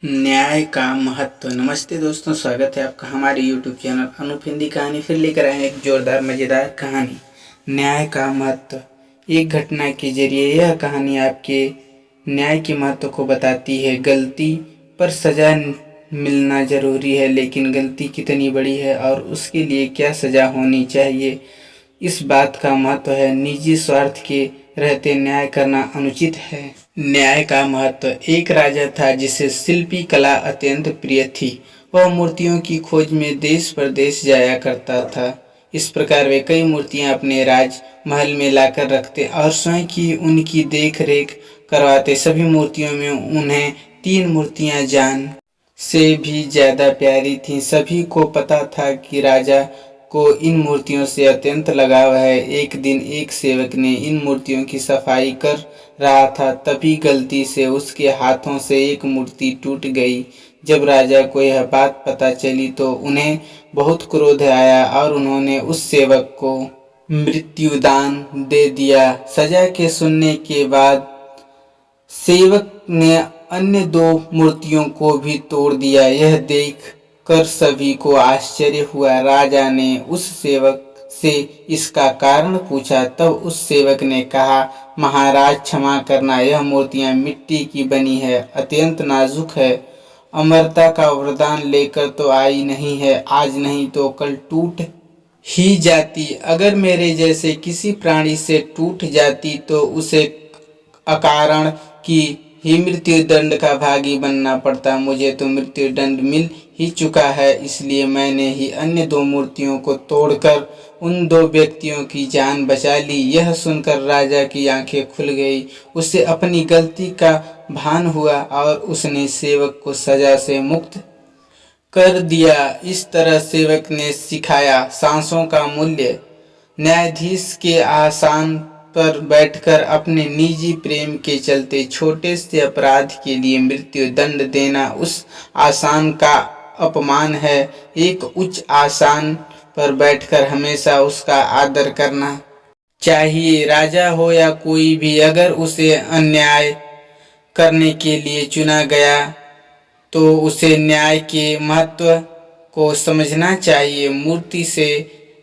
न्याय का महत्व। नमस्ते दोस्तों, स्वागत है आपका हमारे YouTube चैनल अनूप हिंदी कहानी। फिर लेकर आए एक जोरदार मज़ेदार कहानी, न्याय का महत्व। एक घटना के जरिए यह कहानी आपके न्याय के महत्व को बताती है। गलती पर सज़ा मिलना ज़रूरी है, लेकिन गलती कितनी बड़ी है और उसके लिए क्या सज़ा होनी चाहिए, इस बात का महत्व है। निजी स्वार्थ के रहते न्याय करना अनुचित है। न्याय का महत्व। एक राजा था जिसे शिल्पी कला अत्यंत प्रिय थी। वह मूर्तियों की खोज में देश प्रदेश जाया करता था। इस प्रकार वे कई मूर्तियां अपने राज महल में लाकर रखते और स्वयं की उनकी देख रेख करवाते। सभी मूर्तियों में उन्हें 3 मूर्तियां जान से भी ज्यादा प्यारी थीं। सभी को पता था कि राजा को इन मूर्तियों से अत्यंत लगाव है। एक दिन एक सेवक ने इन मूर्तियों की सफाई कर रहा था, तभी गलती से उसके हाथों से एक मूर्ति टूट गई। जब राजा को यह बात पता चली तो उन्हें बहुत क्रोध आया और उन्होंने उस सेवक को मृत्युदान दे दिया। सजा के सुनने के बाद सेवक ने अन्य 2 मूर्तियों को भी तोड़ दिया। यह देख कर सभी को आश्चर्य हुआ। राजा ने उस सेवक से इसका कारण पूछा। तब उस सेवक ने कहा, महाराज क्षमा करना, यह मूर्तियां मिट्टी की बनी है, अत्यंत नाजुक है। अमरता का वरदान लेकर तो आई नहीं है, आज नहीं तो कल टूट ही जाती। अगर मेरे जैसे किसी प्राणी से टूट जाती तो उसे अकारण की ही मृत्यु दंड का भागी बनना पड़ता। मुझे तो मृत्यु दंड मिल ही चुका है, इसलिए मैंने ही अन्य 2 मूर्तियों को तोड़कर उन 2 व्यक्तियों की जान बचा ली। यह सुनकर राजा की आंखें खुल गई। उसे अपनी गलती का भान हुआ और उसने सेवक को सजा से मुक्त कर दिया। इस तरह सेवक ने सिखाया सांसों का मूल्य। न्यायाधीश के आसन पर बैठकर अपने निजी प्रेम के चलते छोटे से अपराध के लिए मृत्यु दंड देना उस आसन का अपमान है। एक उच्च आसन पर बैठकर हमेशा उसका आदर करना चाहिए। राजा हो या कोई भी, अगर उसे अन्याय करने के लिए चुना गया तो उसे न्याय के महत्व को समझना चाहिए। मूर्ति से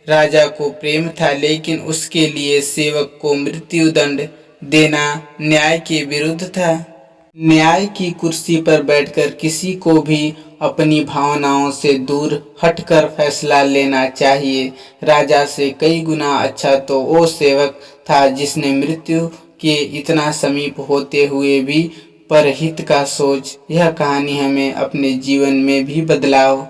राजा को प्रेम था, लेकिन उसके लिए सेवक को मृत्यु दंड देना न्याय के विरुद्ध था। न्याय की कुर्सी पर बैठकर किसी को भी अपनी भावनाओं से दूर हटकर फैसला लेना चाहिए। राजा से कई गुना अच्छा तो वो सेवक था जिसने मृत्यु के इतना समीप होते हुए भी परहित का सोच। यह कहानी हमें अपने जीवन में भी बदलाव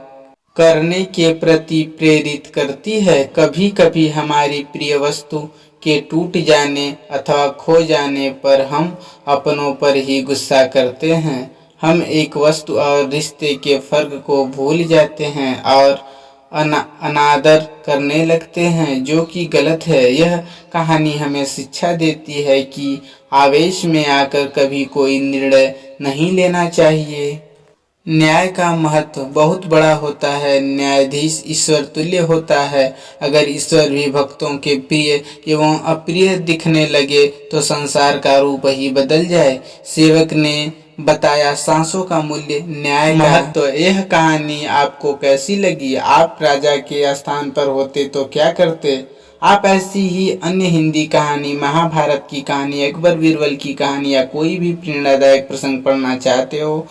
करने के प्रति प्रेरित करती है। कभी कभी हमारी प्रिय वस्तु के टूट जाने अथवा खो जाने पर हम अपनों पर ही गुस्सा करते हैं। हम एक वस्तु और रिश्ते के फर्क को भूल जाते हैं और अनादर करने लगते हैं, जो कि गलत है। यह कहानी हमें शिक्षा देती है कि आवेश में आकर कभी कोई निर्णय नहीं लेना चाहिए। न्याय का महत्व बहुत बड़ा होता है। न्यायाधीश ईश्वर तुल्य होता है। अगर ईश्वर भी भक्तों के प्रिय एवं अप्रिय दिखने लगे तो संसार का रूप ही बदल जाए। सेवक ने बताया सांसों का मूल्य, न्याय का महत्व। यह कहानी आपको कैसी लगी? आप राजा के स्थान पर होते तो क्या करते? आप ऐसी ही अन्य हिंदी कहानी, महाभारत की कहानी, अकबर बीरबल की कहानी या कोई भी प्रेरणादायक प्रसंग पढ़ना चाहते हो?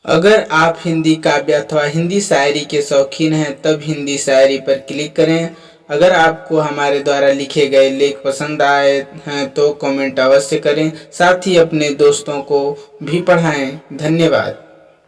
अगर आप हिंदी काव्य अथवा हिंदी शायरी के शौकीन हैं तब हिंदी शायरी पर क्लिक करें। अगर आपको हमारे द्वारा लिखे गए लेख पसंद आए हैं तो कमेंट अवश्य करें, साथ ही अपने दोस्तों को भी पढ़ाएं। धन्यवाद।